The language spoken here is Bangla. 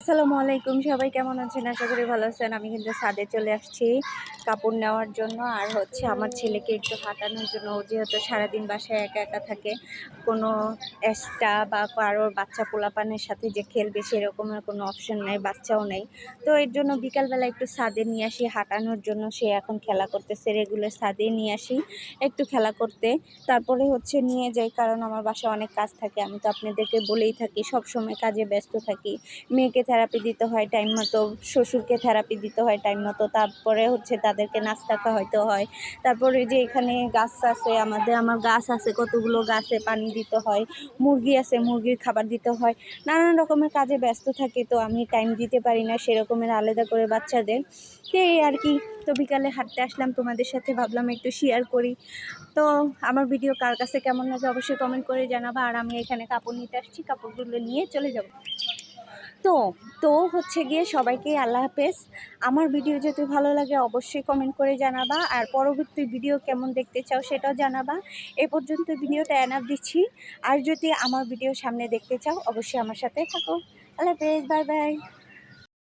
আসসালামু আলাইকুম, সবাই কেমন আছেন? আশা করি ভালো আছেন। আমি কিন্তু ছাদে চলে আসছি কাপড় নেওয়ার জন্য, আর হচ্ছে আমার ছেলেকে একটু হাঁটানোর জন্য। ও যেহেতু সারাদিন বাসায় একা একা থাকে, কোনো এক্সট্রা বা কারোর বাচ্চা পোলাপানের সাথে যে খেলবে সেরকমের কোনো অপশন নেই, বাচ্চাও নেই। তো এর জন্য বিকালবেলা একটু ছাদে নিয়ে আসি হাঁটানোর জন্য। সে এখন খেলা করতেছে, রেগুলার ছাদে নিয়ে আসি একটু খেলা করতে, তারপরে হচ্ছে নিয়ে যাই, কারণ আমার বাসায় অনেক কাজ থাকে। আমি তো আপনাদেরকে বলেই থাকি, সব সময় কাজে ব্যস্ত থাকি। মেয়েকে থেরাপি দিতে হয় টাইম মতো, শ্বশুরকে থেরাপি দিতে হয় টাইম মতো, তারপরে হচ্ছে তাদেরকে নাস্তা খাওয়াইতে হয়। তারপরে যে এখানে গাছ আছে, আমার গাছ আছে, কতগুলো গাছে পানি দিতে হয়, মুরগি আছে, মুরগির খাবার দিতে হয়, নানান রকমের কাজে ব্যস্ত থাকি। তো আমি টাইম দিতে পারি না সেরকমের আলাদা করে বাচ্চাদের। তো এই আর কি। তো বিকালে হাঁটতে আসলাম তোমাদের সাথে, ভাবলাম একটু শেয়ার করি। তো আমার ভিডিও কার কাছে কেমন লাগে অবশ্যই কমেন্ট করে জানাবা। আর আমি এখানে কাপড় নিতে আসছি, কাপড়গুলো নিয়ে চলে যাব। তো তো হচ্ছে গিয়ে সবাইকে আল্লাহ হাফেজ। আমার ভিডিও যদি ভালো লাগে অবশ্যই কমেন্ট করে জানাবা, আর পরবর্তী ভিডিও কেমন দেখতে চাও সেটাও জানাবা। এ পর্যন্ত ভিডিওটা এনাফ দিচ্ছি। আর যদি আমার ভিডিও সামনে দেখতে চাও অবশ্যই আমার সাথে থাকো। আল্লাহ হাফেজ, বাই বাই।